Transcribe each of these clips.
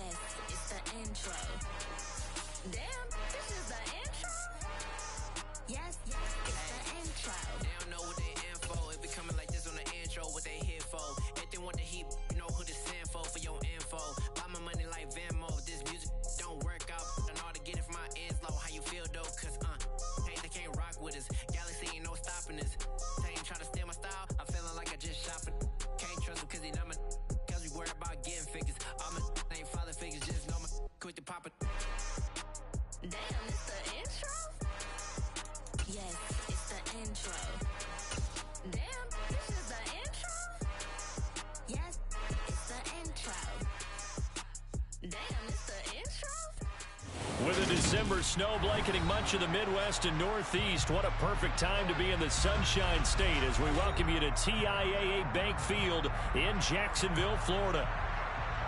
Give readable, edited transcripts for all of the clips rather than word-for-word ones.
Yes, it's the intro. Damn, this is the intro? Yes, it's the intro. They don't know what they info. If we coming like this on the intro, what they here for? If they want the heat, you know who to send for your info. Buy my money like Venmo. If this music don't work out, I know how to get it from my ends low. How you feel though? Cause hey, they can't rock with us. Galaxy ain't no stopping us. They ain't trying to steal my style. I'm feeling like I just shopping. Can't trust him cause he not my. Cause we worry about getting figures. All my ain't father figures, just know my quick to pop it. Damn, it's the intro? Yes, it's the intro. Damn, this is the intro? Yes, it's the intro. Damn, it's the intro? With a December snow blanketing much of the Midwest and Northeast, what a perfect time to be in the Sunshine State as we welcome you to TIAA Bank Field in Jacksonville, Florida.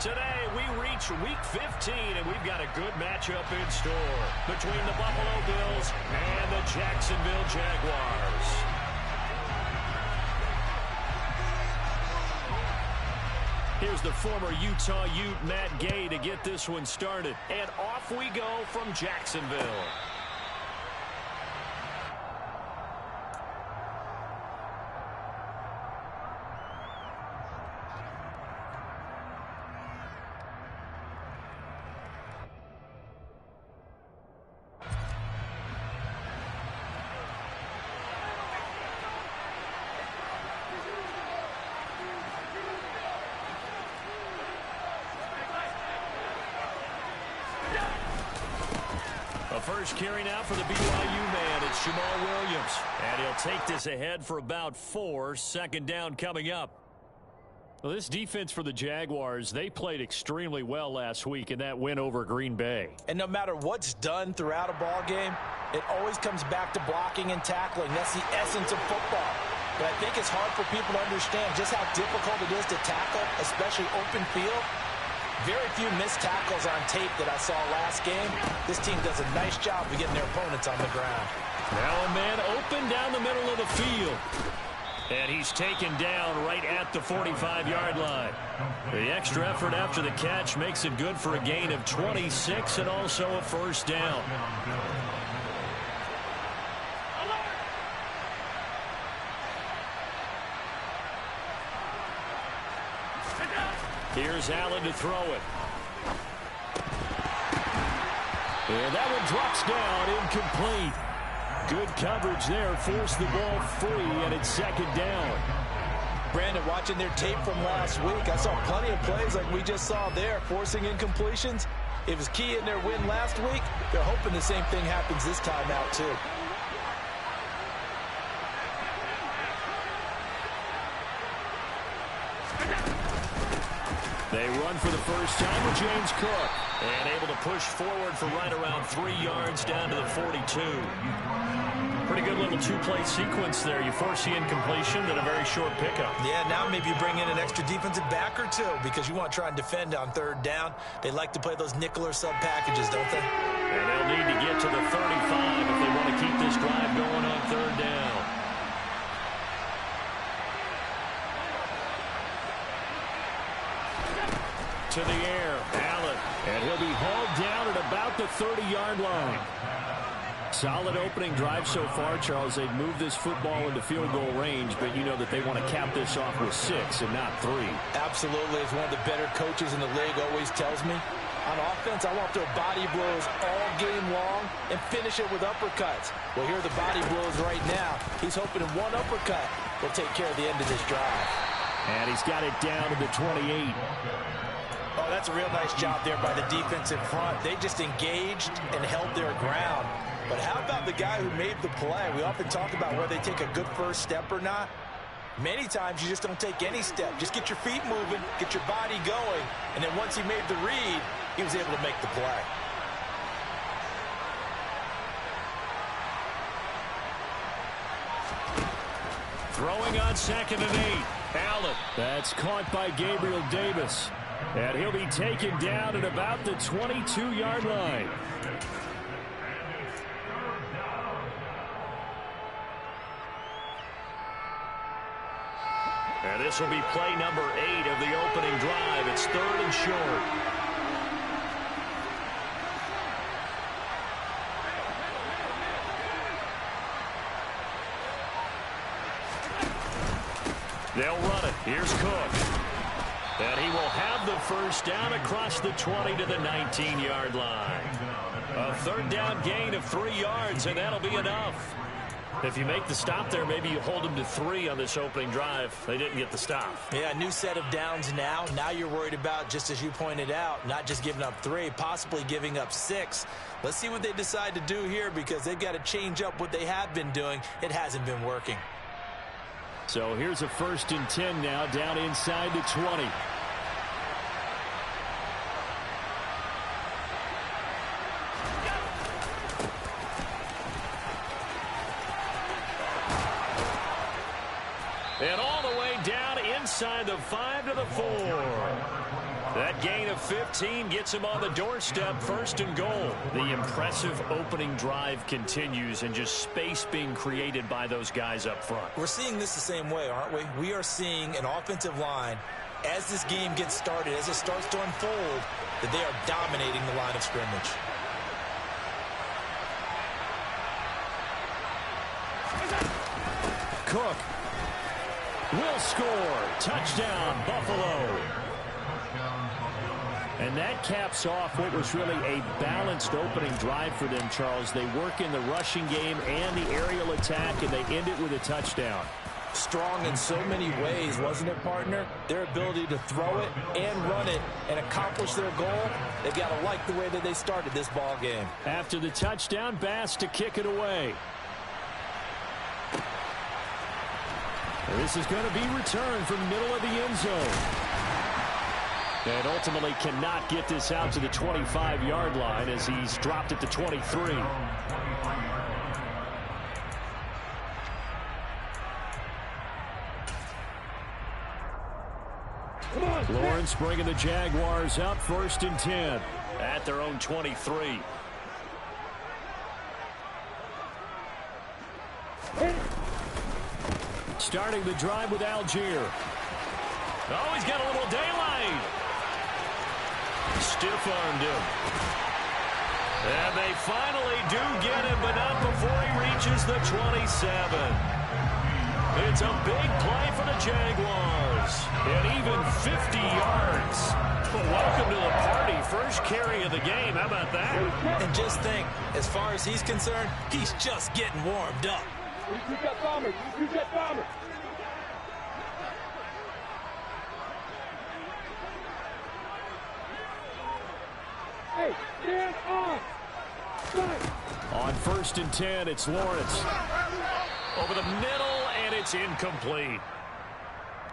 Today, we reach Week 15, and we've got a good matchup in store between the Buffalo Bills and the Jacksonville Jaguars. Here's the former Utah Ute, Matt Gay, to get this one started. And off we go from Jacksonville. First carry now for the BYU man, it's Jamal Williams. And he'll take this ahead for about 4, second down coming up. Well, this defense for the Jaguars, they played extremely well last week in that win over Green Bay. And no matter what's done throughout a ball game, it always comes back to blocking and tackling. That's the essence of football. But I think it's hard for people to understand just how difficult it is to tackle, especially open field. Very few missed tackles on tape that I saw last game. This team does a nice job of getting their opponents on the ground. Now a man open down the middle of the field. And he's taken down right at the 45-yard line. The extra effort after the catch makes it good for a gain of 26 and also a first down. Here's Allen to throw it. And that one drops down, incomplete. Good coverage there, forced the ball free, and it's second down. Brandon, watching their tape from last week, I saw plenty of plays like we just saw there, forcing incompletions. It was key in their win last week. They're hoping the same thing happens this time out, too. They run for the first time with James Cook. And able to push forward for right around 3 yards down to the 42. Pretty good little two-play sequence there. You force the incompletion, then a very short pickup. Yeah, now maybe you bring in an extra defensive back or two because you want to try and defend on third down. They like to play those nickel or sub packages, don't they? And they'll need to get to the 35 if they want to keep this drive going on third down. To the air, Allen, and he'll be hauled down at about the 30-yard line. Solid opening drive so far, Charles. They've moved this football into field goal range, but you know that they want to cap this off with 6 and not 3. Absolutely. As one of the better coaches in the league always tells me, on offense, I want to throw body blows all game long and finish it with uppercuts. Well, here are the body blows right now. He's hoping in one uppercut will take care of the end of this drive. And he's got it down to the 28. Oh, that's a real nice job there by the defense in front. They just engaged and held their ground. But how about the guy who made the play? We often talk about whether they take a good first step or not. Many times you just don't take any step. Just get your feet moving, get your body going, and then once he made the read, he was able to make the play. Throwing on 2nd and 8. Allen. That's caught by Gabriel Davis. And he'll be taken down at about the 22-yard line. And this will be play number 8 of the opening drive. It's 3rd and short. They'll run it. Here's Cook. And he will have the first down across the 20 to the 19-yard line. A third down gain of 3 yards, and that'll be enough. If you make the stop there, maybe you hold them to 3 on this opening drive. They didn't get the stop. Yeah, new set of downs now. Now you're worried about, just as you pointed out, not just giving up 3, possibly giving up 6. Let's see what they decide to do here, because they've got to change up what they have been doing. It hasn't been working. So here's a 1st and 10 now, down inside the 20. And all the way down inside the 5 to the 4. That gain of 15 gets him on the doorstep, 1st and goal. The impressive opening drive continues, and just space being created by those guys up front. We're seeing this the same way, aren't we? We are seeing an offensive line, as this game gets started, as it starts to unfold, that they are dominating the line of scrimmage. Cook will score. Touchdown, Buffalo. And that caps off what was really a balanced opening drive for them, Charles. They work in the rushing game and the aerial attack, and they end it with a touchdown. Strong in so many ways, wasn't it, partner? Their ability to throw it and run it and accomplish their goal, they've got to like the way that they started this ball game. After the touchdown, Bass to kick it away. This is going to be returned from the middle of the end zone. And ultimately cannot get this out to the 25-yard line as he's dropped at the 23. Lawrence bringing the Jaguars up, 1st and 10 at their own 23. Starting the drive with Algier. Oh, he's got a little daylight. Stiff-armed him. And they finally do get him, but not before he reaches the 27. It's a big play for the Jaguars. And even 50 yards. Well, welcome to the party. First carry of the game. How about that? And just think, as far as he's concerned, he's just getting warmed up. You got bombers. You got bombers. Hey, stand off. On 1st and 10, it's Lawrence. Over the middle, and it's incomplete.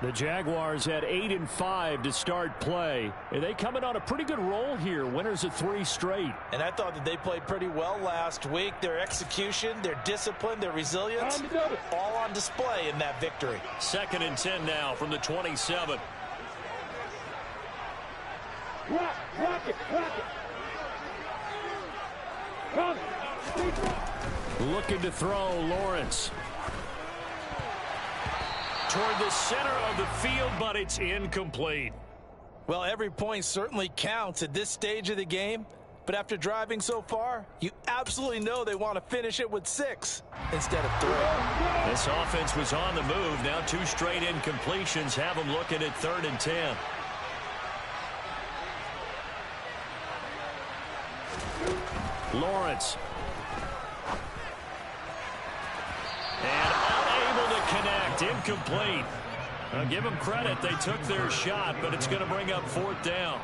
The Jaguars had 8 and 5 to start play, and they coming on a pretty good roll here. Winners of 3 straight. And I thought that they played pretty well last week. Their execution, their discipline, their resilience, all on display in that victory. 2nd and 10 now from the 27. Rock it. Come. Looking to throw, Lawrence. Toward the center of the field, but it's incomplete. Well, every point certainly counts at this stage of the game. But after driving so far, you absolutely know they want to finish it with 6 instead of 3. This offense was on the move. Now 2 straight incompletions have them looking at 3rd and 10. Lawrence. And unable to connect. Incomplete. I'll give them credit. They took their shot, but it's going to bring up 4th down.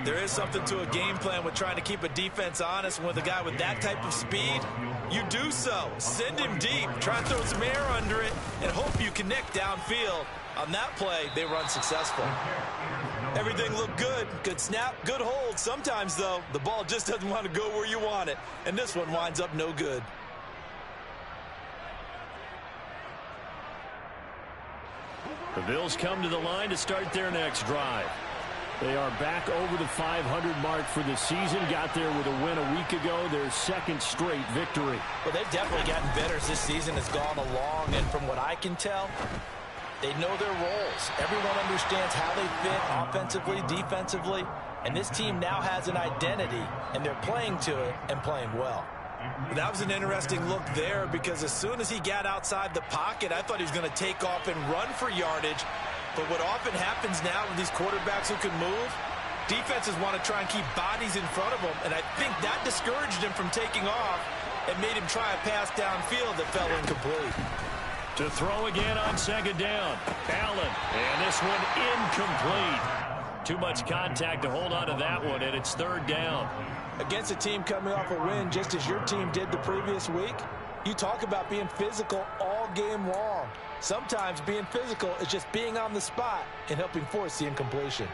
There is something to a game plan with trying to keep a defense honest. With a guy with that type of speed, you do so. Send him deep. Try and throw some air under it and hope you connect downfield. On that play, they run successful. Everything looked good. Good snap, good hold. Sometimes, though, the ball just doesn't want to go where you want it. And this one winds up no good. The Bills come to the line to start their next drive. They are back over the 500 mark for the season. Got there with a win a week ago, their 2nd straight victory. Well, they've definitely gotten better as this season has gone along. And from what I can tell, they know their roles. Everyone understands how they fit offensively, defensively. And this team now has an identity, and they're playing to it and playing well. That was an interesting look there because as soon as he got outside the pocket, I thought he was going to take off and run for yardage. But what often happens now with these quarterbacks who can move, defenses want to try and keep bodies in front of them, and I think that discouraged him from taking off and made him try a pass downfield that fell incomplete. To throw again on second down. Allen, and this one incomplete. Too much contact to hold on to that one, and it's third down. Against a team coming off a win just as your team did the previous week, you talk about being physical all game long. Sometimes being physical is just being on the spot and helping force the incompletion.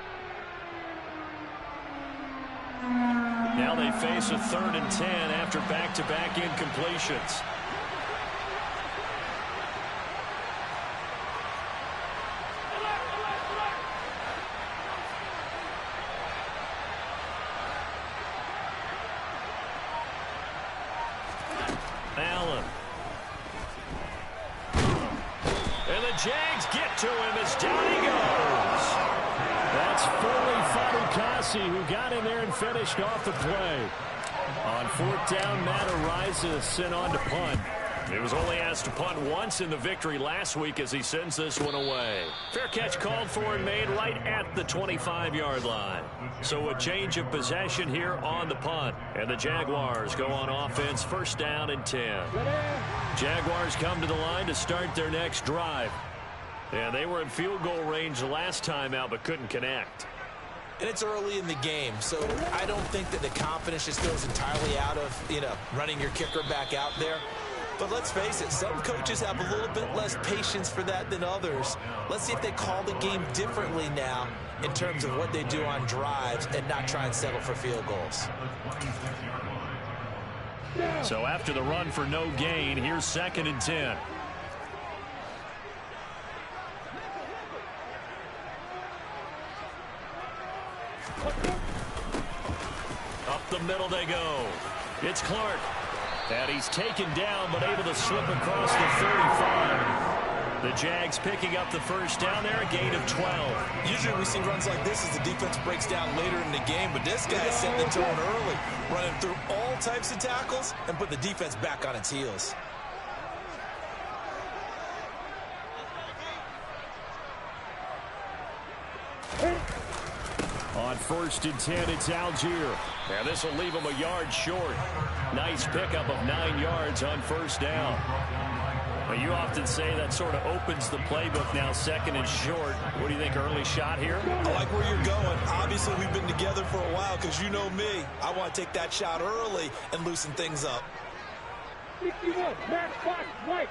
Now they face a 3rd and 10 after back-to-back incompletions. Allen. And the Jags get to him as down he goes. That's Foley Fatukasi who got in there and finished off the play. On 4th down, Matt Araiza sent on to punt. He was only asked to punt once in the victory last week as he sends this one away. Fair catch called for and made right at the 25-yard line. So a change of possession here on the punt. And the Jaguars go on offense, 1st down and 10. Jaguars come to the line to start their next drive. And they were in field goal range the last time out but couldn't connect. And it's early in the game, so I don't think that the confidence just goes entirely out of, running your kicker back out there. But let's face it, some coaches have a little bit less patience for that than others. Let's see if they call the game differently now in terms of what they do on drives and not try and settle for field goals. So after the run for no gain, here's 2nd and 10. Up the middle they go. It's Clark. And he's taken down but able to slip across the 35. The Jags picking up the 1st down there, a gain of 12. Usually we see runs like this as the defense breaks down later in the game, but this guy is setting the tone early, running through all types of tackles and put the defense back on its heels. On 1st and 10, it's Algier. And this will leave him a yard short. Nice pickup of 9 yards on 1st down. Well, you often say that sort of opens the playbook now, 2nd and short. What do you think, early shot here? I like where you're going. Obviously, we've been together for a while because you know me. I want to take that shot early and loosen things up. 61, match box, right.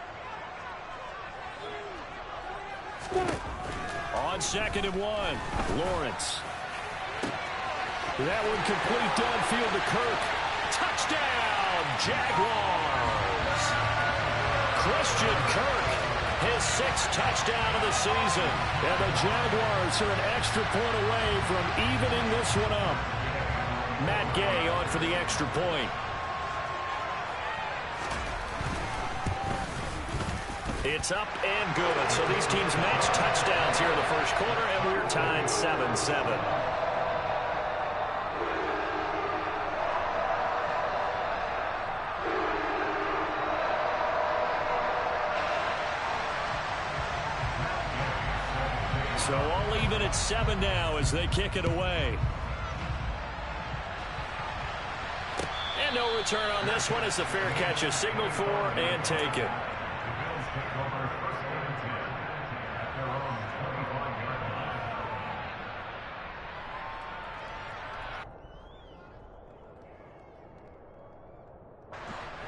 On 2nd and 1, Lawrence. That one complete downfield to Kirk. Touchdown, Jaguars! Christian Kirk, his 6th touchdown of the season. And the Jaguars are an extra point away from evening this one up. Matt Gay on for the extra point. It's up and good. So these teams match touchdowns here in the 1st quarter, and we're tied 7-7. So all even at 7 now as they kick it away. And no return on this one as the fair catch is signaled for and taken.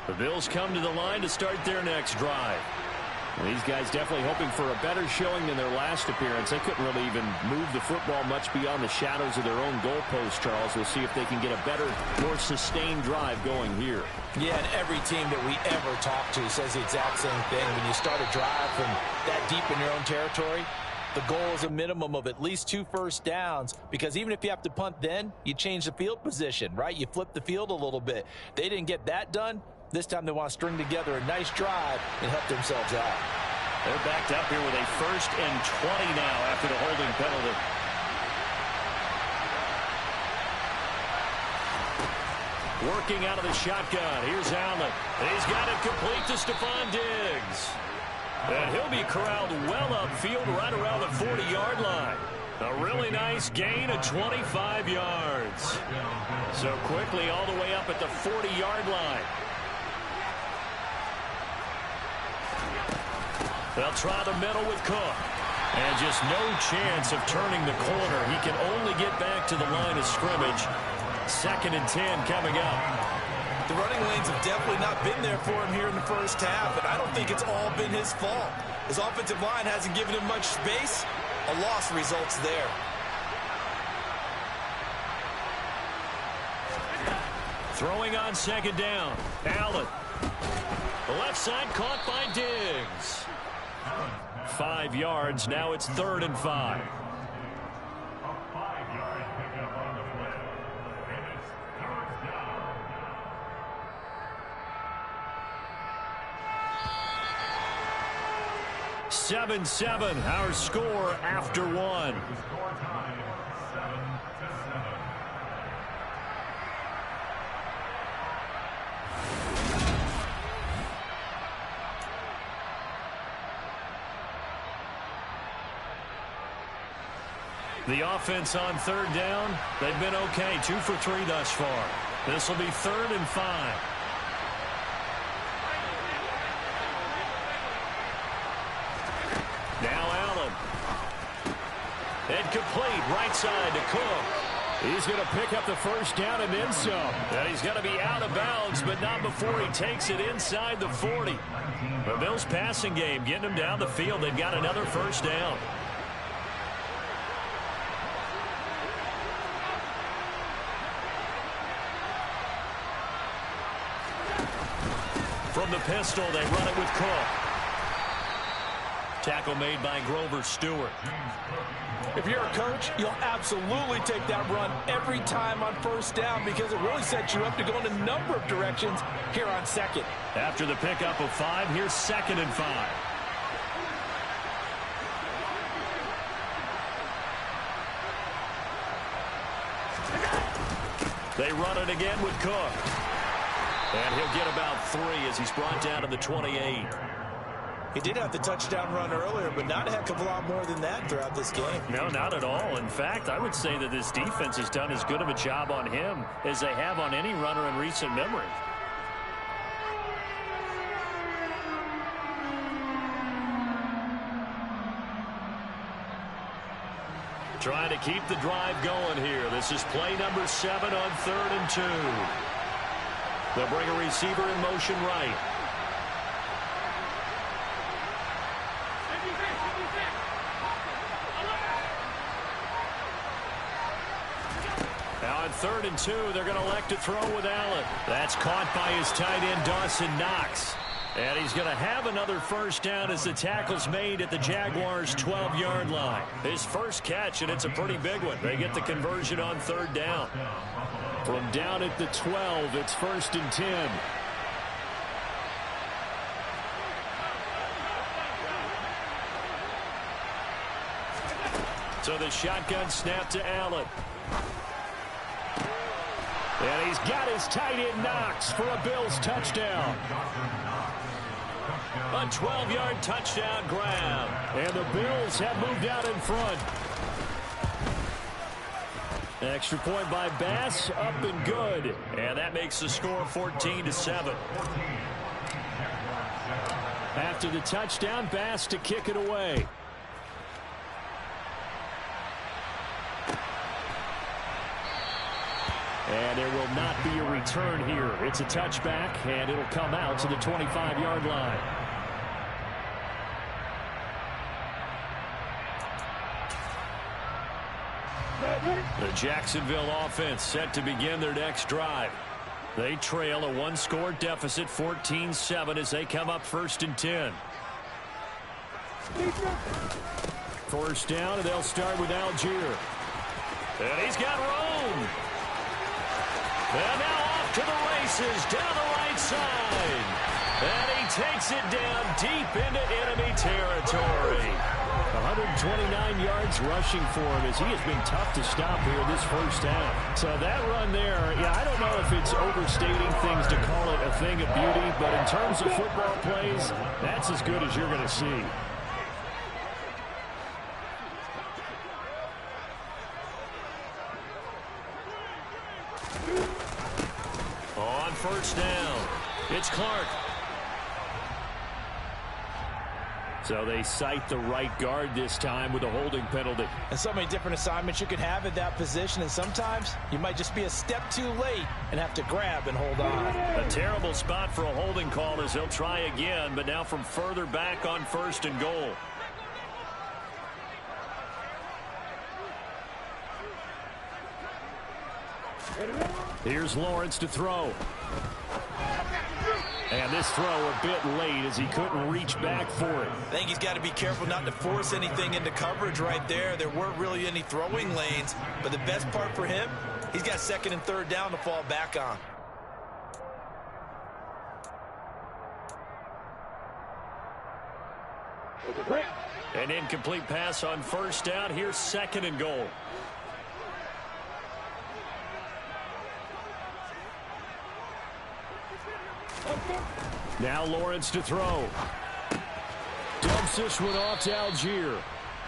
The Bills come to the line to start their next drive. These guys definitely hoping for a better showing than their last appearance. They couldn't really even move the football much beyond the shadows of their own goalpost, Charles. We'll see if they can get a better, more sustained drive going here. Yeah, and every team that we ever talk to says the exact same thing. When you start a drive from that deep in your own territory, the goal is a minimum of at least 2 first downs, because even if you have to punt then, you change the field position, right? You flip the field a little bit. They didn't get that done. This time they want to string together a nice drive and help themselves out. They're backed up here with a 1st and 20 now after the holding penalty. Working out of the shotgun. Here's Allen. He's got it complete to Stephon Diggs. And he'll be corralled well upfield right around the 40-yard line. A really nice gain of 25 yards. So quickly all the way up at the 40-yard line. They'll try the middle with Cook. And just no chance of turning the corner. He can only get back to the line of scrimmage. 2nd and 10 coming up. The running lanes have definitely not been there for him here in the first half, and I don't think it's all been his fault. His offensive line hasn't given him much space. A loss results there. Throwing on 2nd down. Allen. The left side caught by Diggs. 5 yards. Now it's 3rd and 5. Seven, our score after 1. The offense on 3rd down, they've been okay. 2 for 3 thus far. This will be 3rd and 5. Now Allen. Incomplete, right side to Cook. He's going to pick up the first down and then some. And he's going to be out of bounds, but not before he takes it inside the 40. The Bills passing game getting them down the field. They've got another first down. From the pistol, they run it with Cook. Tackle made by Grover Stewart. If you're a coach, you'll absolutely take that run every time on first down because it really sets you up to go in a number of directions here on 2nd. After the pickup of 5, here's 2nd and 5. They run it again with Cook. And he'll get about 3 as he's brought down to the 28. He did have the touchdown run earlier, but not a heck of a lot more than that throughout this game. No, not at all. In fact, I would say that this defense has done as good of a job on him as they have on any runner in recent memory. Trying to keep the drive going here. This is play number 7 on 3rd and 2. They'll bring a receiver in motion right. Now on 3rd and 2, they're going to elect to throw with Allen. That's caught by his tight end, Dawson Knox. And he's going to have another first down as the tackle's made at the Jaguars' 12-yard line. His first catch, and it's a pretty big one. They get the conversion on 3rd down. From down at the 12, it's 1st and 10. So the shotgun snap to Allen. And he's got his tight end Knox for a Bills touchdown. A 12-yard touchdown grab. And the Bills have moved out in front. Extra point by Bass, up and good. And that makes the score 14-7. After the touchdown, Bass to kick it away. And there will not be a return here. It's a touchback, and it'll come out to the 25-yard line. The Jacksonville offense set to begin their next drive. They trail a 1-score deficit, 14-7, as they come up 1st and 10. First down, and they'll start with Algier. And he's got Rome. And now off to the races down the right side. And he takes it down deep into enemy territory. 129 yards rushing for him as he has been tough to stop here this first half. So that run there, yeah, I don't know if it's overstating things to call it a thing of beauty, but in terms of football plays, that's as good as you're going to see. On first down, it's Clark. So they cite the right guard this time with a holding penalty. And so many different assignments you can have at that position, and sometimes you might just be a step too late and have to grab and hold on. A terrible spot for a holding call as they'll try again, but now from further back on first and goal. Here's Lawrence to throw. And this throw a bit late as he couldn't reach back for it. I think he's got to be careful not to force anything into coverage right there. There weren't really any throwing lanes, but the best part for him, he's got second and third down to fall back on. An incomplete pass on first down. Here's second and goal. Now Lawrence to throw. Dumps this one off to Algier.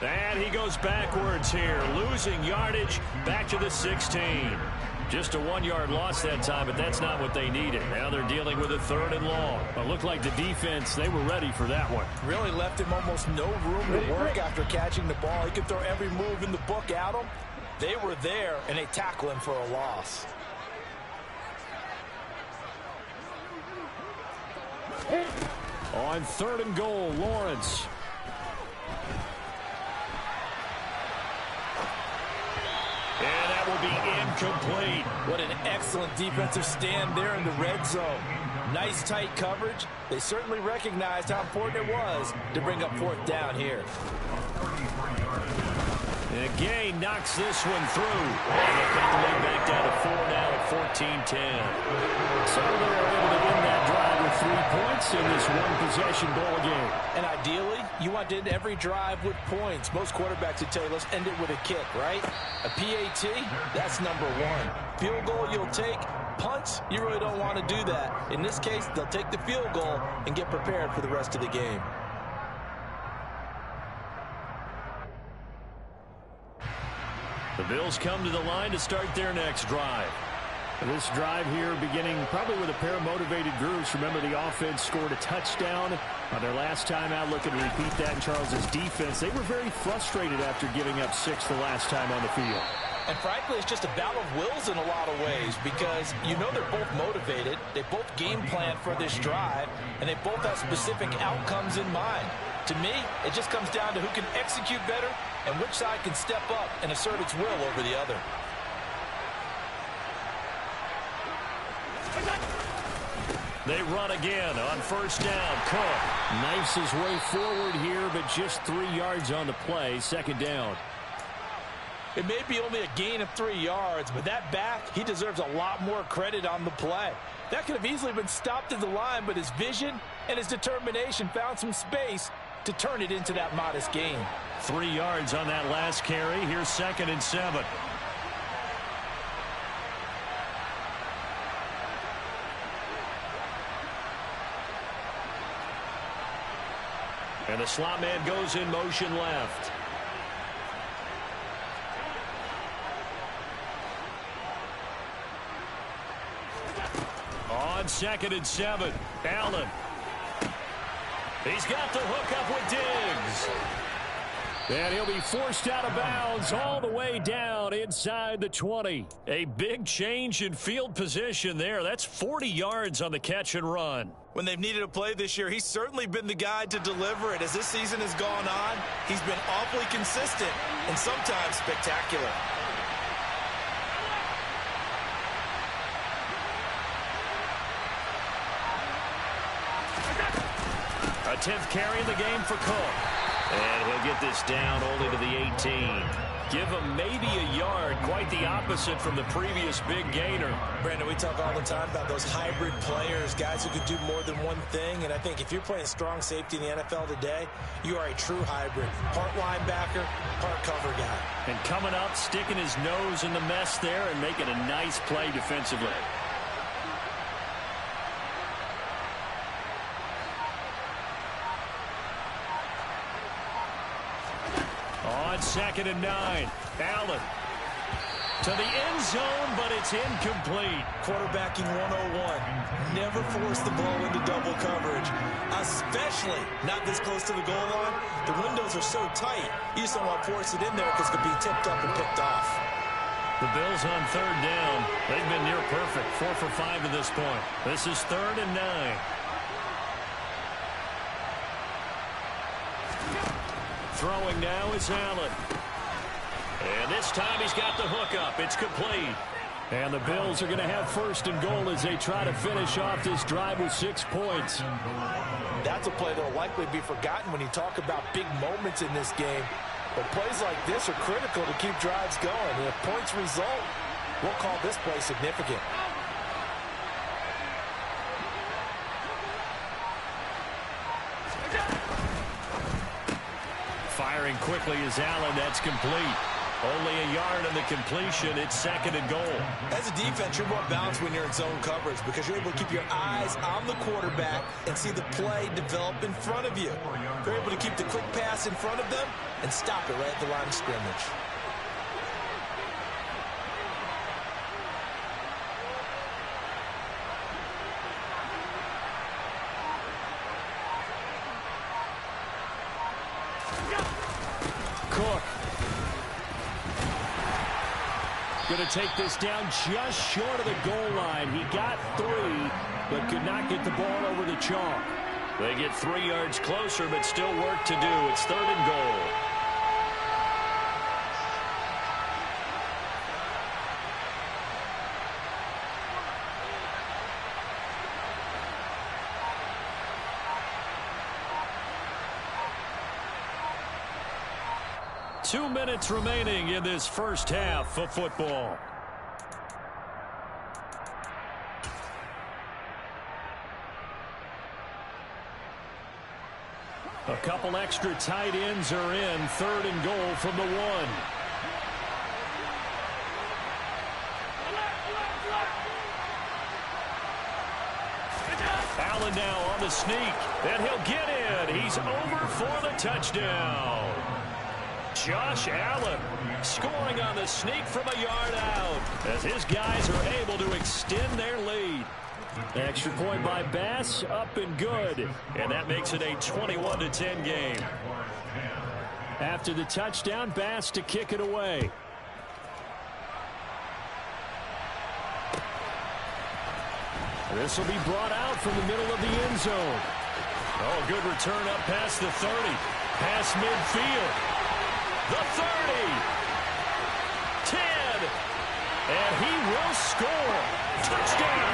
And he goes backwards here, losing yardage back to the 16. Just a 1-yard loss that time, but that's not what they needed. Now they're dealing with a third and long. It looked like the defense, they were ready for that one. Really left him almost no room to work after catching the ball. He could throw every move in the book at him. They were there, and they tackle him for a loss. On third and goal, Lawrence. And that will be incomplete. What an excellent defensive stand there in the red zone. Nice tight coverage. They certainly recognized how important it was to bring up fourth down here. And Gay knocks this one through. And they cut the lead back down to 4 now at 14-10. So they are able to win that drive with 3 points in this one-possession ball game. And ideally, you want to end every drive with points. Most quarterbacks would tell you, let's end it with a kick, right? A PAT, that's number 1. Field goal you'll take. Punts, you really don't want to do that. In this case, they'll take the field goal and get prepared for the rest of the game. The Bills come to the line to start their next drive. This drive here beginning probably with a pair of motivated groups. Remember, the offense scored a touchdown on their last time out, looking to repeat that in Charles's defense. They were very frustrated after giving up 6 the last time on the field. And frankly, it's just a battle of wills in a lot of ways because you know they're both motivated. They both game plan for this drive, and they both have specific outcomes in mind. To me, it just comes down to who can execute better and which side can step up and assert its will over the other. They run again on first down. Cook knifes his way forward here, but just 3 yards on the play. Second down. It may be only a gain of 3 yards, but that back, he deserves a lot more credit on the play. That could have easily been stopped at the line, but his vision and his determination found some space to turn it into that modest gain. 3 yards on that last carry. Here's second and 7. And the slot man goes in motion left. On second and 7, Allen. He's got the hook up with Diggs. And he'll be forced out of bounds all the way down inside the 20. A big change in field position there. That's 40 yards on the catch and run. When they've needed a play this year, he's certainly been the guy to deliver it. As this season has gone on, he's been awfully consistent and sometimes spectacular. A 10th carry in the game for Cook. And he'll get this down only to the 18. Give him maybe a yard, quite the opposite from the previous big gainer. Brandon, we talk all the time about those hybrid players, guys who can do more than one thing. And I think if you're playing strong safety in the NFL today, you are a true hybrid. Part linebacker, part cover guy. And coming up, sticking his nose in the mess there and making a nice play defensively. 2nd and 9. Allen to the end zone, but it's incomplete. Quarterbacking 101. Never force the ball into double coverage, especially not this close to the goal line. The windows are so tight, you just don't want to force it in there because it could be tipped up and picked off. The Bills on 3rd down. They've been near perfect, 4 for 5 to this point. This is 3rd and 9. Throwing now is Allen. And this time he's got the hook up. It's complete. And the Bills are going to have 1st and goal as they try to finish off this drive with 6 points. That's a play that will likely be forgotten when you talk about big moments in this game. But plays like this are critical to keep drives going. And if points result, we'll call this play significant. Firing quickly is Allen. That's complete. Only a yard on the completion. It's 2nd and goal. As a defense, you're more balanced when you're in zone coverage because you're able to keep your eyes on the quarterback and see the play develop in front of you. You're able to keep the quick pass in front of them and stop it right at the line of scrimmage. Cook. Going to take this down just short of the goal line. He got 3, but could not get the ball over the chalk. They get 3 yards closer, but still work to do. It's 3rd and goal. Two minutes remaining in this first half of football. A couple extra tight ends are in. 3rd and goal from the 1. Allen now on the sneak, and he'll get in. He's over for the touchdown. Josh Allen scoring on the sneak from a yard out as his guys are able to extend their lead. Extra point by Bass, up and good. And that makes it a 21-10 game. After the touchdown, Bass to kick it away. This will be brought out from the middle of the end zone. Oh, good return up past the 30. Past midfield. The 30, 10, and he will score. Touchdown.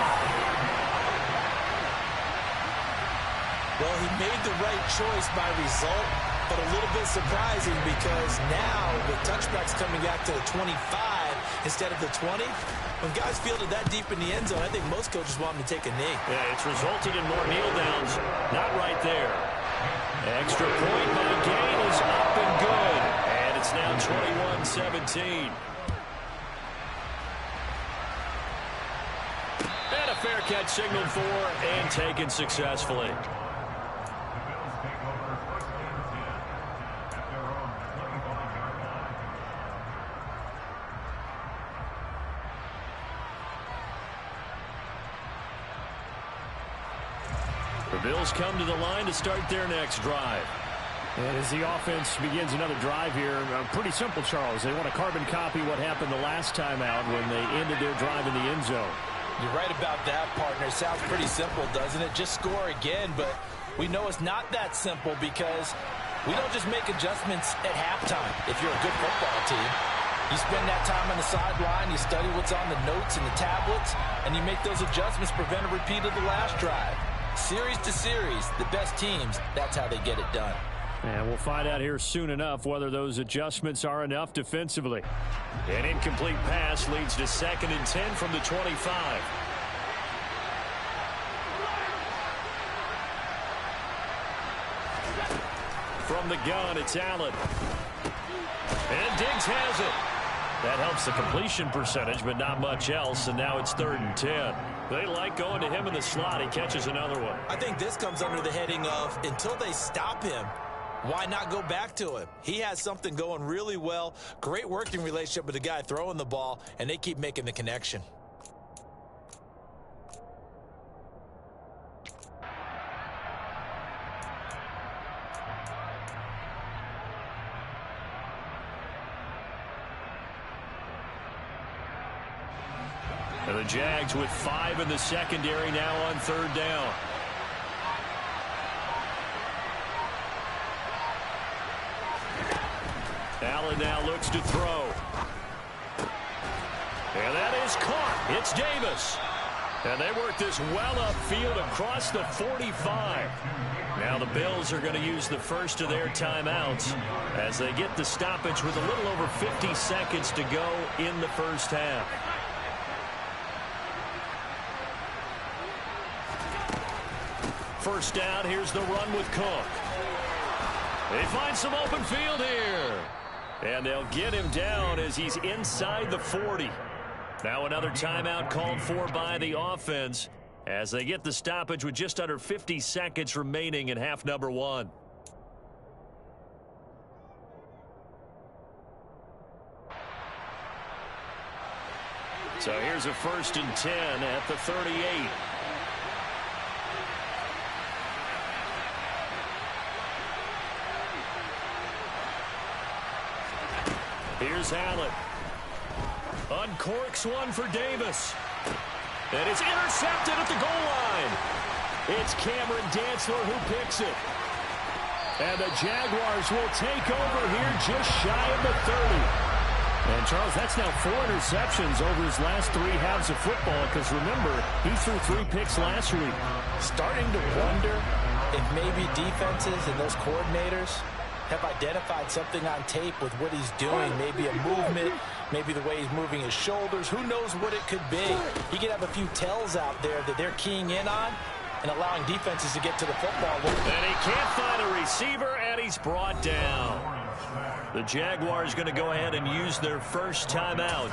Well, he made the right choice by result, but a little bit surprising because now the touchback's coming out to the 25 instead of the 20. When guys fielded that deep in the end zone, I think most coaches want them to take a knee. Yeah, it's resulted in more kneel downs. Not right there. Extra point by Gain is up and good. And it's now 21-17. And a fair catch signaled for and taken successfully. The Bills come to the line to start their next drive. And as the offense begins another drive here, pretty simple, Charles. They want to carbon copy what happened the last time out when they ended their drive in the end zone. You're right about that, partner. Sounds pretty simple, doesn't it? Just score again, but we know it's not that simple because we don't just make adjustments at halftime if you're a good football team. You spend that time on the sideline, you study what's on the notes and the tablets, and you make those adjustments, prevent a repeat of the last drive. Series to series, the best teams, that's how they get it done. And we'll find out here soon enough whether those adjustments are enough defensively. An incomplete pass leads to 2nd and 10 from the 25. From the gun, it's Allen. And Diggs has it. That helps the completion percentage, but not much else, and now it's 3rd and 10. They like going to him in the slot. He catches another one. I think this comes under the heading of until they stop him, Why not go back to him? He has something going really well. Great working relationship with the guy throwing the ball, and they keep making the connection. And the Jags with 5 in the secondary now on 3rd down. Allen now looks to throw. And that is caught. It's Davis. And they work this well upfield across the 45. Now the Bills are going to use the first of their timeouts as they get the stoppage with a little over 50 seconds to go in the first half. First down, here's the run with Cook. They find some open field here. And they'll get him down as he's inside the 40. Now another timeout called for by the offense as they get the stoppage with just under 50 seconds remaining in half number 1. So here's a 1st and 10 at the 38. Here's Allen. Uncorks one for Davis. And it's intercepted at the goal line. It's Cameron Dantzler who picks it. And the Jaguars will take over here just shy of the 30. And, Charles, that's now 4 interceptions over his last 3 halves of football because, remember, he threw 3 picks last week. Starting to wonder if maybe defenses and those coordinators have identified something on tape with what he's doing. Maybe a movement, maybe the way he's moving his shoulders. Who knows what it could be? He could have a few tells out there that they're keying in on and allowing defenses to get to the football. And he can't find a receiver, and he's brought down. The Jaguars going to go ahead and use their first timeout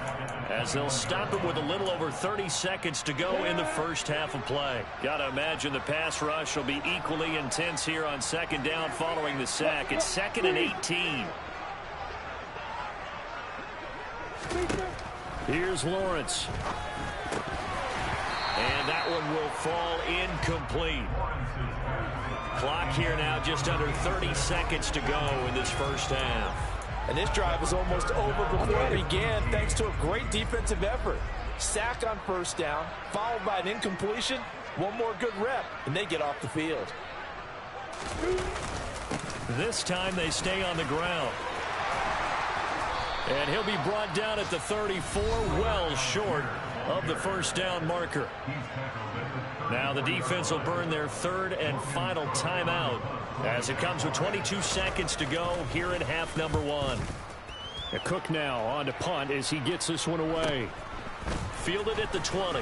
as they'll stop him with a little over 30 seconds to go in the first half of play. Got to imagine the pass rush will be equally intense here on 2nd down following the sack. It's 2nd and 18. Here's Lawrence. And that one will fall incomplete. Clock here now just under 30 seconds to go in this first half. And this drive is almost over before it began thanks to a great defensive effort. Sack on 1st down, followed by an incompletion. One more good rep, and they get off the field. This time they stay on the ground. And he'll be brought down at the 34, well short of the 1st down marker. Now the defense will burn their 3rd and final timeout as it comes with 22 seconds to go here in half number 1. Cook now on to punt as he gets this one away. Fielded at the 20.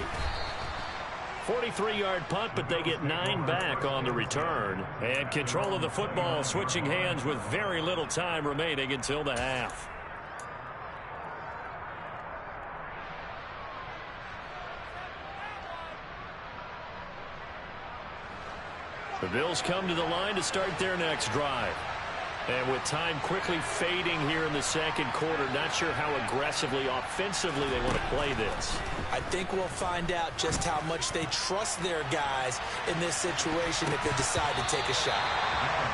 43-yard punt, but they get 9 back on the return. And control of the football switching hands with very little time remaining until the half. The Bills come to the line to start their next drive. And with time quickly fading here in the 2nd quarter, not sure how aggressively, offensively they want to play this. I think we'll find out just how much they trust their guys in this situation if they decide to take a shot.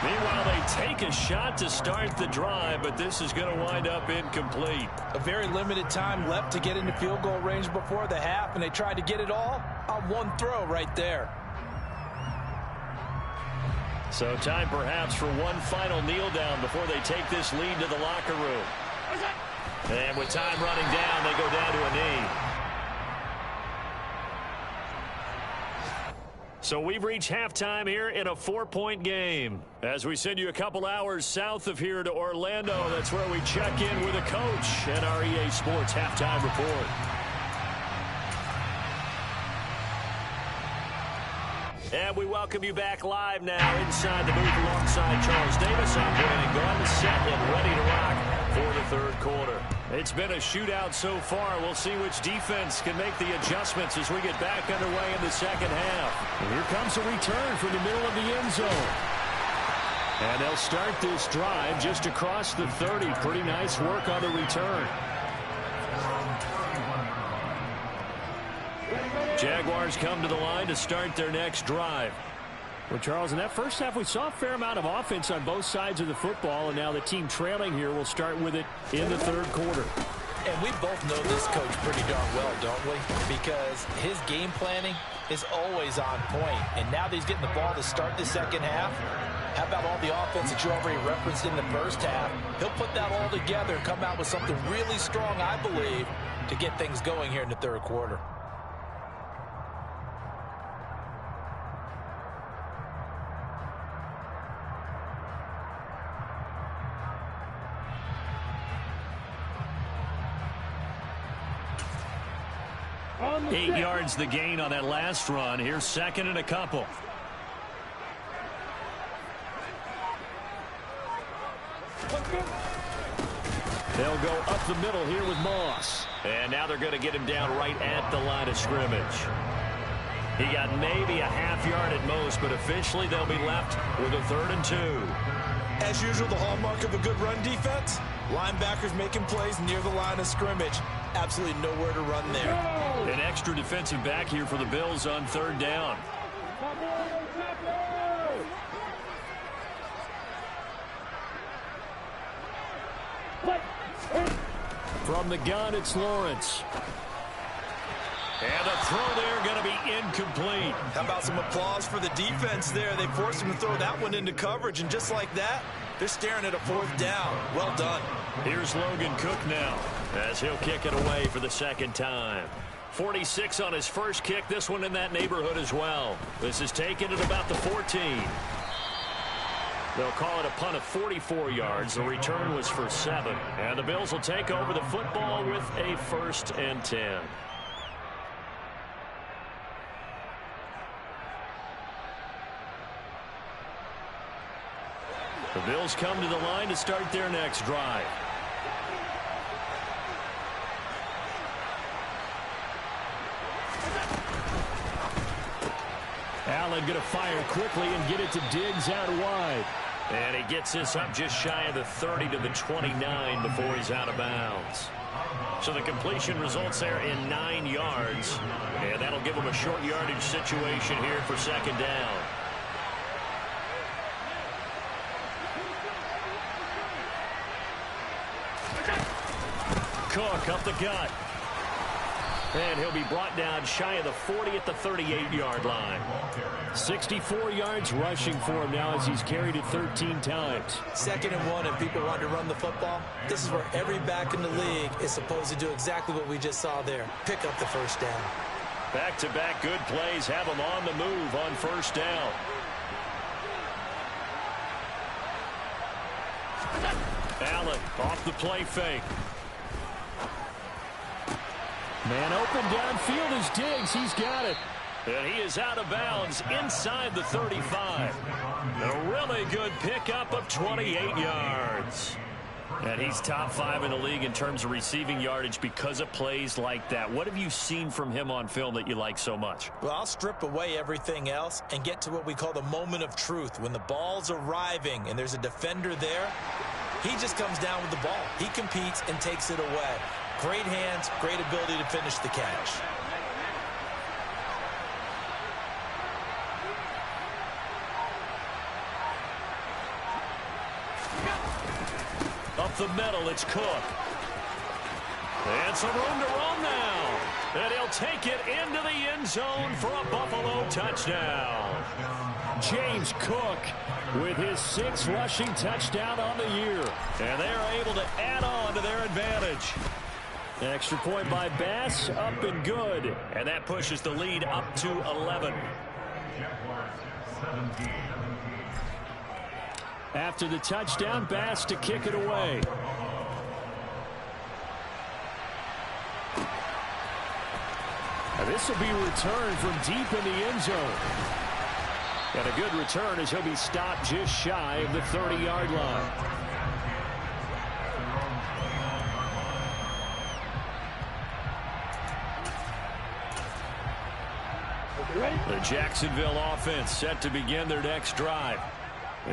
Meanwhile, they take a shot to start the drive, but this is going to wind up incomplete. A very limited time left to get into field goal range before the half, and they tried to get it all on one throw right there. So time perhaps for one final kneel down before they take this lead to the locker room. And with time running down, they go down to a knee. So we've reached halftime here in a 4-point game. As we send you a couple hours south of here to Orlando, that's where we check in with a coach at our EA Sports Halftime Report. And we welcome you back live now inside the booth alongside Charles Davis. I'm Brandon Gaudin, set and ready to rock for the 3rd quarter. It's been a shootout so far. We'll see which defense can make the adjustments as we get back underway in the 2nd half. And here comes a return from the middle of the end zone. And they'll start this drive just across the 30. Pretty nice work on the return. Jaguars come to the line to start their next drive. Well, Charles, in that first half, we saw a fair amount of offense on both sides of the football, and now the team trailing here will start with it in the third quarter. And we both know this coach pretty darn well, don't we? Because his game planning is always on point. And now that he's getting the ball to start the second half, how about all the offense that you already referenced in the first half? He'll put that all together and come out with something really strong, I believe, to get things going here in the third quarter. On the 8 yards the gain on that last run. Here's second and a couple. They'll go up the middle here with Moss. And now they're going to get him down right at the line of scrimmage. He got maybe a half yard at most, but officially they'll be left with a 3rd and 2. As usual, the hallmark of a good run defense, linebackers making plays near the line of scrimmage. Absolutely nowhere to run there. An extra defensive back here for the Bills on 3rd down. From the gun, it's Lawrence. And the throw there going to be incomplete. How about some applause for the defense there? They forced him to throw that one into coverage, and just like that, they're staring at a 4th down. Well done. Here's Logan Cook now, as he'll kick it away for the second time. 46 on his first kick, this one in that neighborhood as well. This is taken at about the 14. They'll call it a punt of 44 yards. The return was for 7. And the Bills will take over the football with a 1st and 10. The Bills come to the line to start their next drive. Allen going to fire quickly and get it to Diggs out wide. And he gets this up just shy of the 30 to the 29 before he's out of bounds. So the completion results there in 9 yards. And that'll give him a short yardage situation here for 2nd down. Cook up the gut. And he'll be brought down shy of the 40 at the 38-yard line. 64 yards rushing for him now as he's carried it 13 times. 2nd and 1, and people want to run the football. This is where every back in the league is supposed to do exactly what we just saw there. Pick up the 1st down. Back-to-back good plays have him on the move on 1st down. Allen off the play fake. Man open downfield is Diggs. He's got it. And he is out of bounds inside the 35. A really good pickup of 28 yards. And he's top 5 in the league in terms of receiving yardage because of plays like that. What have you seen from him on film that you like so much? Well, I'll strip away everything else and get to what we call the moment of truth. When the ball's arriving and there's a defender there, he just comes down with the ball. He competes and takes it away. Great hands, great ability to finish the catch. Up the middle, it's Cook. And some room to roam now. And he'll take it into the end zone for a Buffalo touchdown. James Cook with his 6th rushing touchdown on the year. And they are able to add on to their advantage. Extra point by Bass, up and good. And that pushes the lead up to 11. After the touchdown, Bass to kick it away. And this will be returned from deep in the end zone. And a good return as he'll be stopped just shy of the 30-yard line. The Jacksonville offense set to begin their next drive.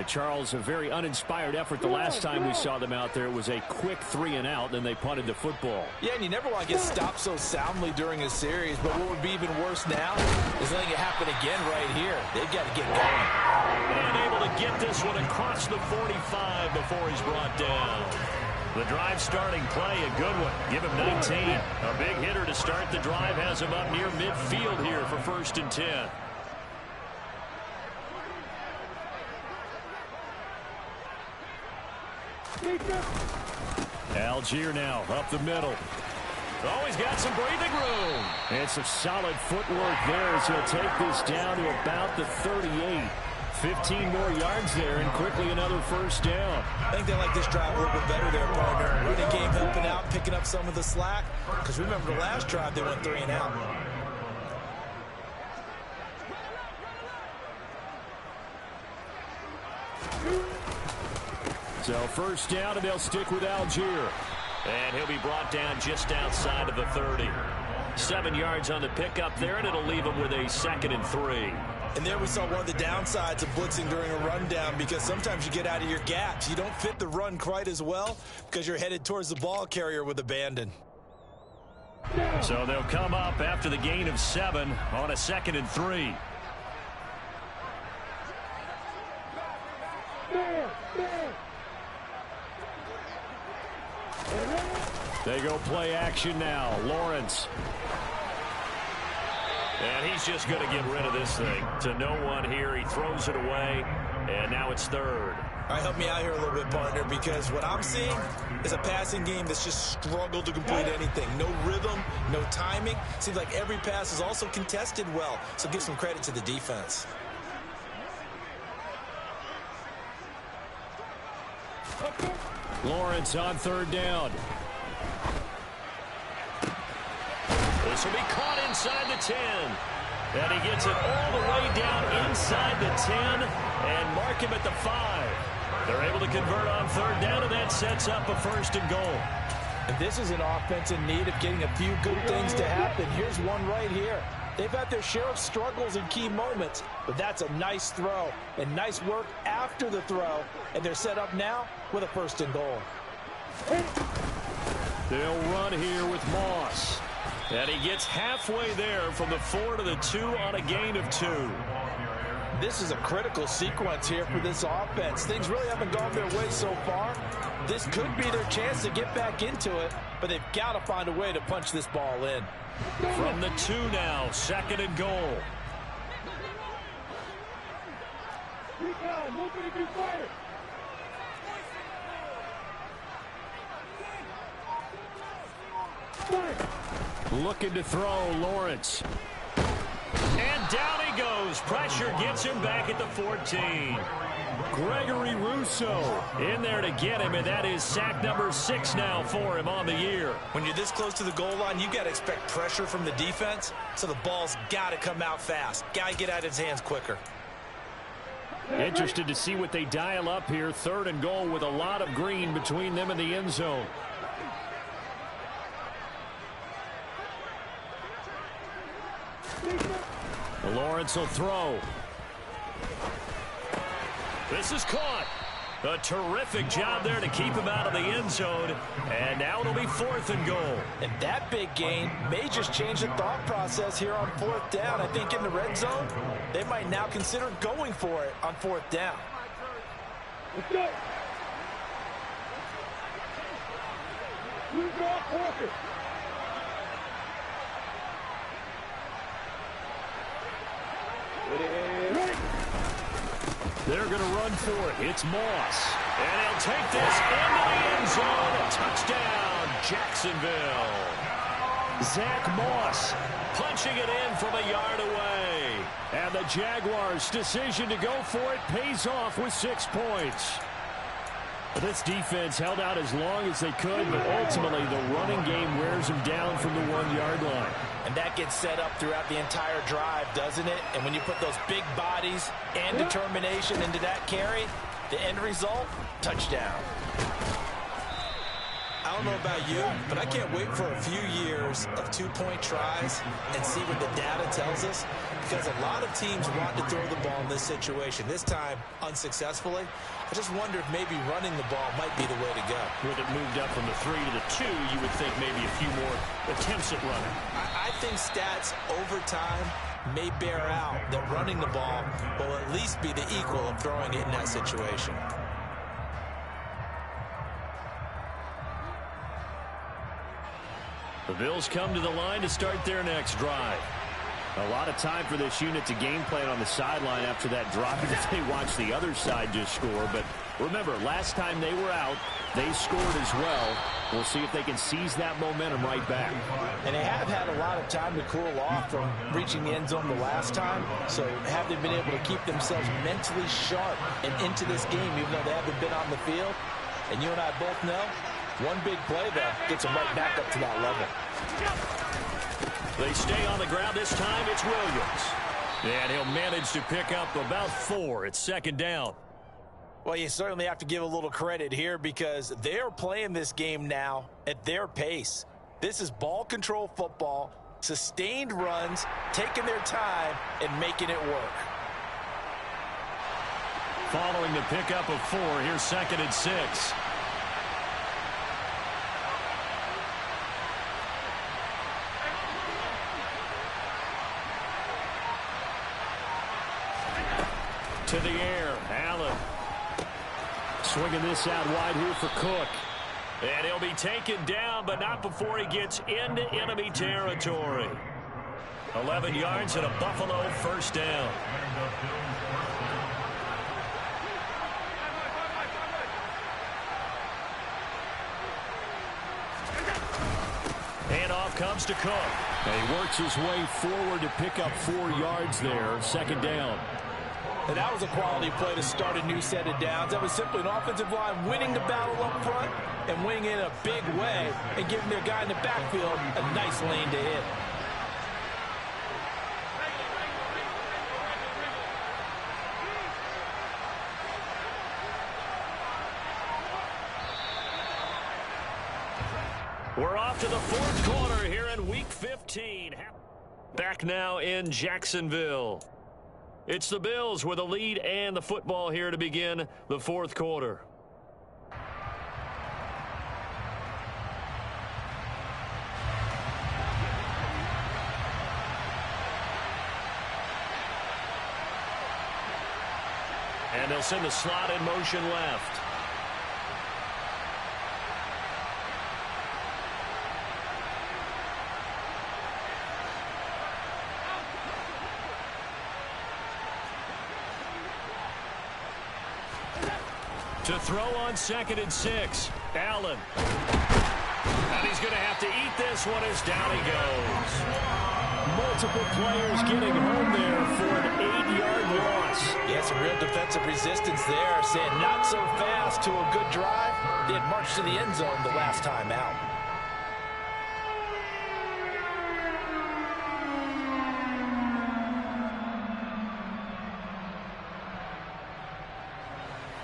Charles, a very uninspired effort the last time we saw them out there. It was a quick 3 and out, then they punted the football. Yeah, and you never want to get stopped so soundly during a series, but what would be even worse now is letting it happen again right here. They've got to get going. And able to get this one across the 45 before he's brought down. The drive starting play, a good one. Give him 19. A big hitter to start the drive has him up near midfield here for 1st and 10. Algier now up the middle. Oh, he's got some breathing room. And some solid footwork there as he'll take this down to about the 38. 15 more yards there and quickly another 1st down. I think they like this drive a little bit better there, partner. Running game helping out, picking up some of the slack. Because remember the last drive they went 3 and out. So 1st down, and they'll stick with Algier. And he'll be brought down just outside of the 30. 7 yards on the pickup there, and it'll leave him with a 2nd and 3. And there we saw one of the downsides of blitzing during a rundown, because sometimes you get out of your gaps. You don't fit the run quite as well because you're headed towards the ball carrier with abandon. So they'll come up after the gain of 7 on a 2nd and 3. They go play action now. Lawrence. And he's just going to get rid of this thing. To no one here. He throws it away. And now it's 3rd. All right, help me out here a little bit, partner, because what I'm seeing is a passing game that's just struggled to complete anything. No rhythm, no timing. Seems like every pass is also contested well. So give some credit to the defense. Lawrence on 3rd down. This will be caught inside the 10. And he gets it all the way down inside the 10 and mark him at the 5. They're able to convert on 3rd down, and that sets up a 1st and goal. And this is an offense in need of getting a few good things to happen. Here's one right here. They've had their share of struggles in key moments, but that's a nice throw and nice work after the throw. And they're set up now with a 1st and goal. They'll run here with Moss. And he gets halfway there from the 4 to the 2 on a gain of 2. This is a critical sequence here for this offense. Things really haven't gone their way so far. This could be their chance to get back into it, but they've got to find a way to punch this ball in. From the 2 now, 2nd and goal. Looking to throw, Lawrence. And down he goes. Pressure gets him back at the 14. Gregory Rousseau in there to get him, and that is sack number 6 now for him on the year. When you're this close to the goal line, you got to expect pressure from the defense, so the ball's got to come out fast. Got to get out of his hands quicker. Interested to see what they dial up here. 3rd and goal with a lot of green between them and the end zone. Lawrence will throw. This is caught. A terrific job there to keep him out of the end zone. And now it'll be 4th and goal. And that big gain may just change the thought process here on 4th down. I think in the red zone, they might now consider going for it on 4th down. Let's go. Move off Walker. They're going to run for it. It's Moss. And he'll take this into the end zone. A touchdown, Jacksonville. Zach Moss punching it in from a yard away. And the Jaguars' decision to go for it pays off with 6 points. This defense held out as long as they could, but ultimately the running game wears them down from the 1-yard line. And that gets set up throughout the entire drive, doesn't it? And when you put those big bodies and determination into that carry, the end result, touchdown. I don't know about you, but I can't wait for a few years of two-point tries and see what the data tells us, because a lot of teams want to throw the ball in this situation. This time, unsuccessfully. I just wonder if maybe running the ball might be the way to go. With it moved up from the 3 to the 2, you would think maybe a few more attempts at running. I think stats over time may bear out that running the ball will at least be the equal of throwing it in that situation. The Bills come to the line to start their next drive. A lot of time for this unit to game plan on the sideline after that drop as they watch the other side just score. But remember, last time they were out, they scored as well. We'll see if they can seize that momentum right back. And they have had a lot of time to cool off from reaching the end zone the last time. So have they been able to keep themselves mentally sharp and into this game, even though they haven't been on the field? And you and I both know, one big play, though, gets them right back up to that level. They stay on the ground. This time it's Williams. And he'll manage to pick up about 4. It's second down. Well, you certainly have to give a little credit here because they're playing this game now at their pace. This is ball control football, sustained runs, taking their time, and making it work. Following the pickup of 4, here's second and 6. To the air, Allen. Swinging this out wide here for Cook. And he'll be taken down, but not before he gets into enemy territory. 11 yards and a Buffalo first down. Handoff comes to Cook. And he works his way forward to pick up 4 yards there, second down. And that was a quality play to start a new set of downs. That was simply an offensive line winning the battle up front and winning in a big way and giving their guy in the backfield a nice lane to hit. We're off to the fourth quarter here in Week 15. Back now in Jacksonville. It's the Bills with a lead and the football here to begin the fourth quarter. And they'll send the slot in motion left. To throw on second and 6, Allen. And he's going to have to eat this one as down he goes. Multiple players getting home there for an 8-yard loss. Yeah, some real defensive resistance there, saying not so fast to a good drive. They had marched to the end zone the last time out.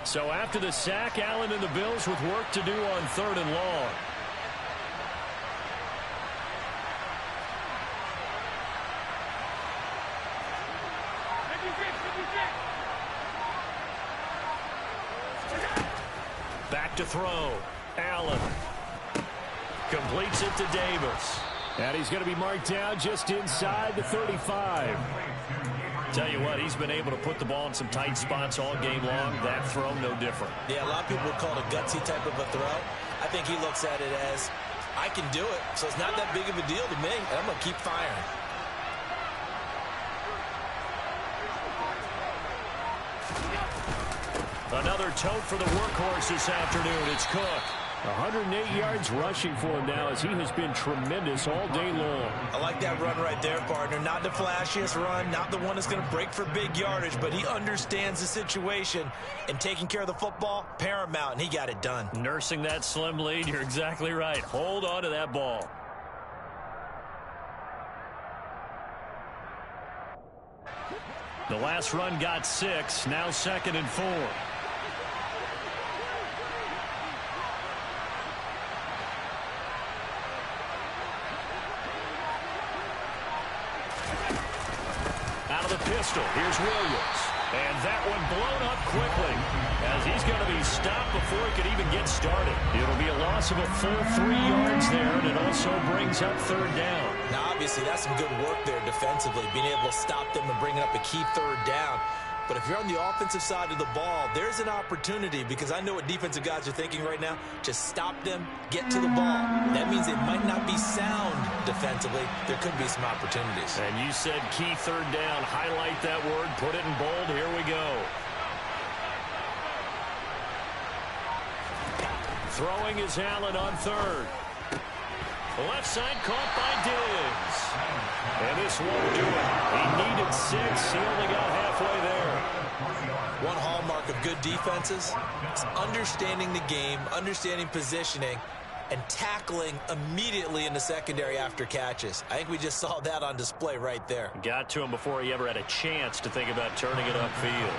So after the sack, Allen and the Bills with work to do on 3rd and long. Back to throw. Allen completes it to Davis. And he's going to be marked down just inside the 35. Tell you what, he's been able to put the ball in some tight spots all game long. That throw, no different. Yeah, a lot of people would call it a gutsy type of a throw. I think he looks at it as, I can do it, so it's not that big of a deal to me, and I'm going to keep firing. Another tote for the workhorse this afternoon. It's Cook. 108 yards rushing for him now as he has been tremendous all day long. I like that run right there, partner. Not the flashiest run, not the one that's going to break for big yardage, but he understands the situation, and taking care of the football, paramount, and he got it done. Nursing that slim lead, you're exactly right. Hold on to that ball. The last run got 6, now 2nd and 4. Out of the pistol, here's Williams. And that one blown up quickly as he's going to be stopped before he could even get started. It'll be a loss of a full 3 yards there, and it also brings up third down. Now, obviously, that's some good work there defensively, being able to stop them and bringing up a key third down. But if you're on the offensive side of the ball, there's an opportunity, because I know what defensive guys are thinking right now. Just stop them, get to the ball. That means it might not be sound defensively. There could be some opportunities. And you said key third down. Highlight that word. Put it in bold. Here we go. Throwing is Allen on third. Left side caught by Diggs. And this won't do it. He needed 6. He only got halfway there. One hallmark of good defenses is understanding the game, understanding positioning, and tackling immediately in the secondary after catches. I think we just saw that on display right there. Got to him before he ever had a chance to think about turning it upfield.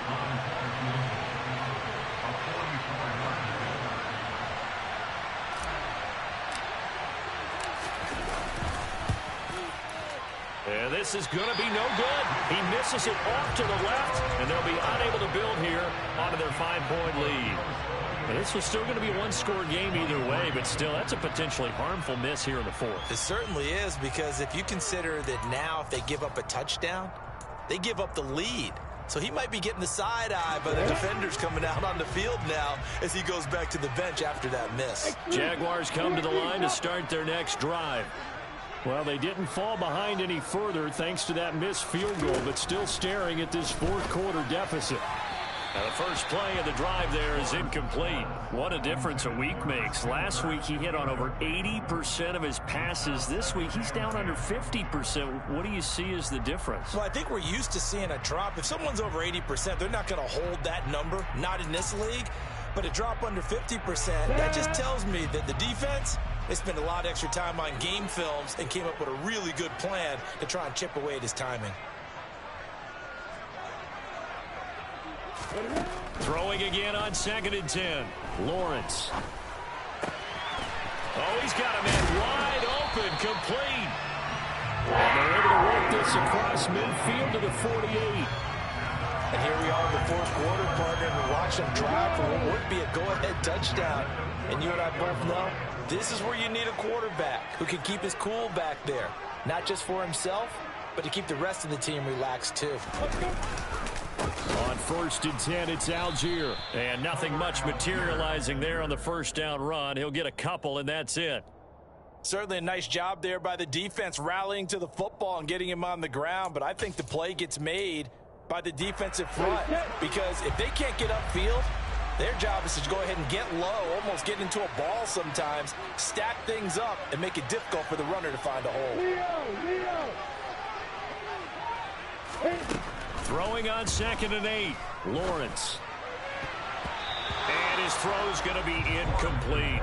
And this is going to be no good. He misses it off to the left, and they'll be unable to build here onto their 5-point lead. And this was still going to be a one-score game either way, but still, that's a potentially harmful miss here in the fourth. It certainly is, because if you consider that now if they give up a touchdown, they give up the lead. So he might be getting the side eye by the defenders coming out on the field now as he goes back to the bench after that miss. Jaguars come to the line to start their next drive. Well, they didn't fall behind any further thanks to that missed field goal, but still staring at this fourth-quarter deficit. Now, the first play of the drive there is incomplete. What a difference a week makes. Last week, he hit on over 80% of his passes. This week, he's down under 50%. What do you see as the difference? Well, I think we're used to seeing a drop. If someone's over 80%, they're not going to hold that number, not in this league. But a drop under 50%, that just tells me that the defense, they spent a lot of extra time on game films and came up with a really good plan to try and chip away at his timing. Throwing again on 2nd and 10. Lawrence. Oh, he's got a man wide open, complete. And they're able to work this across midfield to the 48. And here we are in the fourth quarter, partner, and watch them drive for what would be a go-ahead touchdown. And you and I both know this is where you need a quarterback who can keep his cool back there. Not just for himself, but to keep the rest of the team relaxed too. On 1st and 10, it's Algier. And nothing much materializing there on the first down run. He'll get a couple, and that's it. Certainly a nice job there by the defense rallying to the football and getting him on the ground. But I think the play gets made by the defensive front, because if they can't get upfield, their job is to go ahead and get low, almost get into a ball sometimes, stack things up, and make it difficult for the runner to find a hole. Throwing on 2nd and 8, Lawrence. And his throw's going to be incomplete.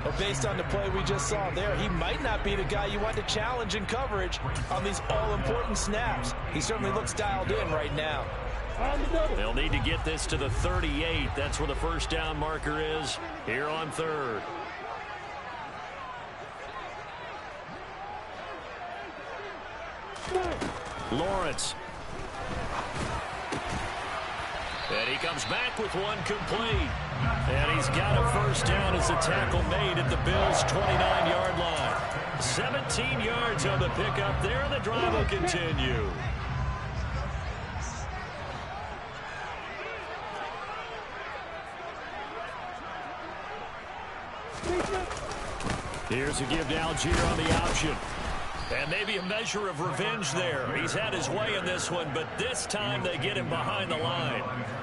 But based on the play we just saw there, he might not be the guy you want to challenge in coverage on these all-important snaps. He certainly looks dialed in right now. They'll need to get this to the 38. That's where the first down marker is here on 3rd. Lawrence. And he comes back with one complete. And he's got a first down as the tackle made at the Bills' 29-yard line. 17 yards on the pickup there, and the drive will continue. Here's a give to Algier on the option. And maybe a measure of revenge there. He's had his way in this one, but this time they get him behind the line.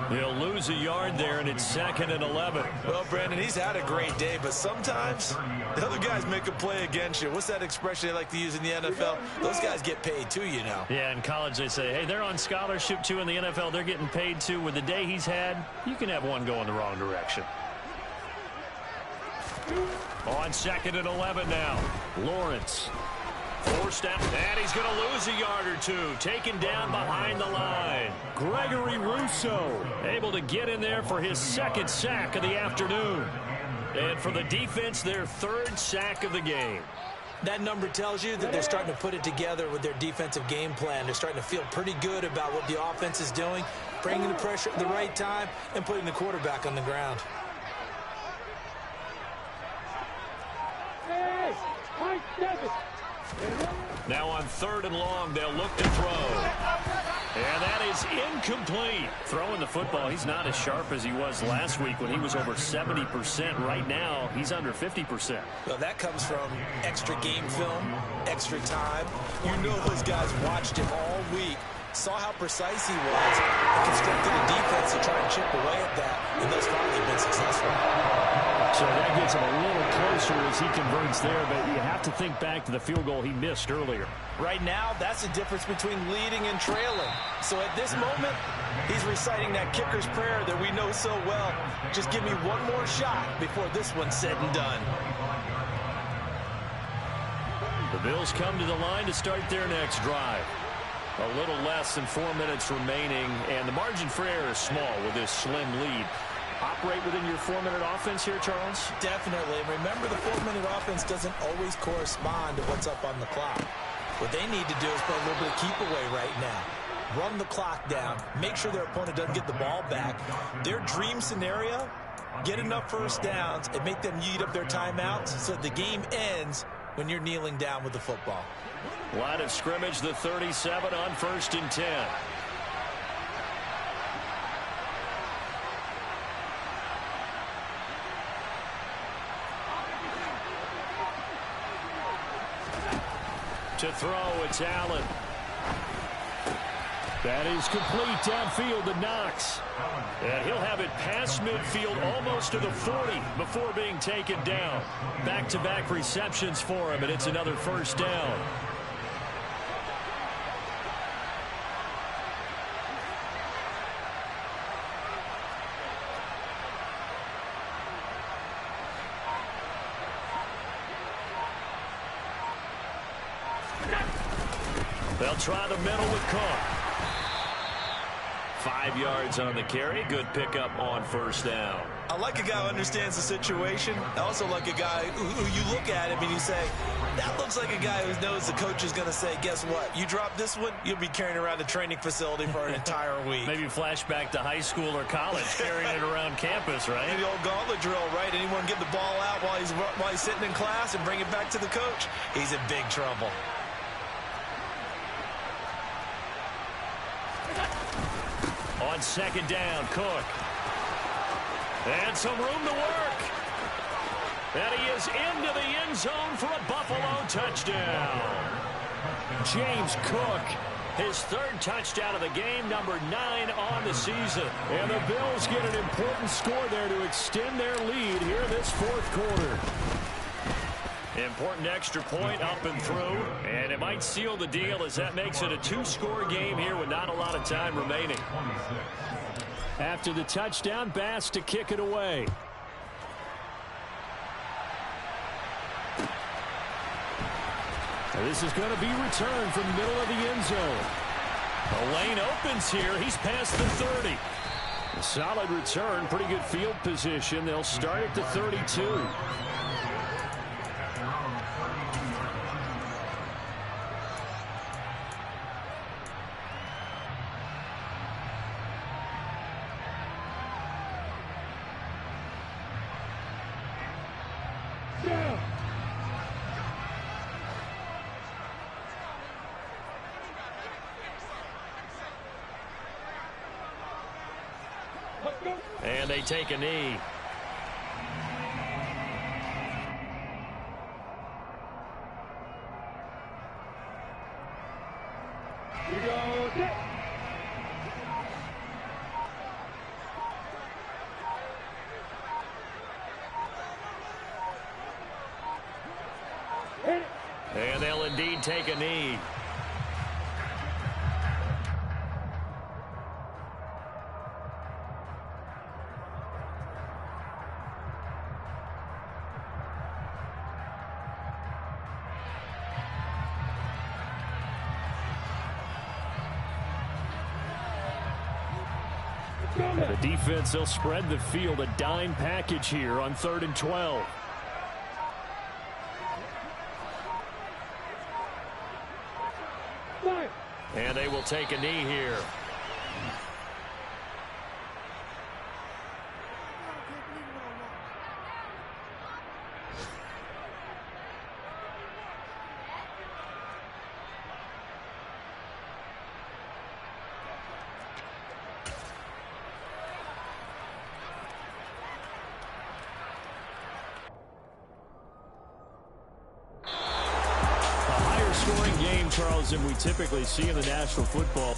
He'll lose a yard there, and it's 2nd and 11. Well, Brandon, he's had a great day, but sometimes the other guys make a play against you. What's that expression they like to use in the NFL? Those guys get paid too, you know. Yeah, in college they say, hey, they're on scholarship too. In the NFL, they're getting paid too. With the day he's had, you can have one going the wrong direction. On 2nd and 11 now, Lawrence. Forced out, and he's going to lose a yard or two. Taken down behind the line. Gregory Rousseau able to get in there for his 2nd sack of the afternoon. And for the defense, their 3rd sack of the game. That number tells you that they're starting to put it together with their defensive game plan. They're starting to feel pretty good about what the offense is doing, bringing the pressure at the right time, and putting the quarterback on the ground. Now on 3rd and long, they'll look to throw. And that is incomplete. Throwing the football, he's not as sharp as he was last week when he was over 70%. Right now, he's under 50%. Well, that comes from extra game film, extra time. You know those guys watched him all week, saw how precise he was, and constructed a defense to try and chip away at that, and thus far they've been successful. So that gets him a little closer as he converts there, but you have to think back to the field goal he missed earlier. Right now, that's the difference between leading and trailing. So at this moment, he's reciting that kicker's prayer that we know so well. Just give me one more shot before this one's said and done. The Bills come to the line to start their next drive. A little less than 4 minutes remaining, and the margin for error is small with this slim lead. Operate within your 4-minute offense here, Charles? Definitely. And remember, the 4-minute offense doesn't always correspond to what's up on the clock. What they need to do is play a little bit of keep away right now. Run the clock down. Make sure their opponent doesn't get the ball back. Their dream scenario, get enough first downs and make them eat up their timeouts so the game ends when you're kneeling down with the football. Line of scrimmage, the 37 on 1st and 10. To throw, it's Allen. That is complete downfield to Knox. And he'll have it past midfield almost to the 40 before being taken down. Back-to-back receptions for him, and it's another first down. They'll try the middle with Cook. 5 yards on the carry. Good pickup on first down. I like a guy who understands the situation. I also like a guy who you look at him and you say, that looks like a guy who knows the coach is going to say, guess what? You drop this one, you'll be carrying around the training facility for an entire week. Maybe flashback to high school or college, carrying it around campus, right? The old gauntlet drill, right? Anyone get the ball out while he's sitting in class and bring it back to the coach? He's in big trouble. On 2nd down, Cook. And some room to work. And he is into the end zone for a Buffalo touchdown. James Cook, his 3rd touchdown of the game, number 9 on the season. And the Bills get an important score there to extend their lead here this 4th quarter. Important extra point up and through, and it might seal the deal as that makes it a 2-score game here with not a lot of time remaining. After the touchdown, Bass to kick it away. Now this is going to be returned from the middle of the end zone. The lane opens here. He's past the 30. A solid return, pretty good field position. They'll start at the 32. And they take a knee. And they'll indeed take a knee. The defense, they'll spread the field, a dime package here on 3rd and 12. And they will take a knee here. Scoring game, Charles, than we typically see in the National Football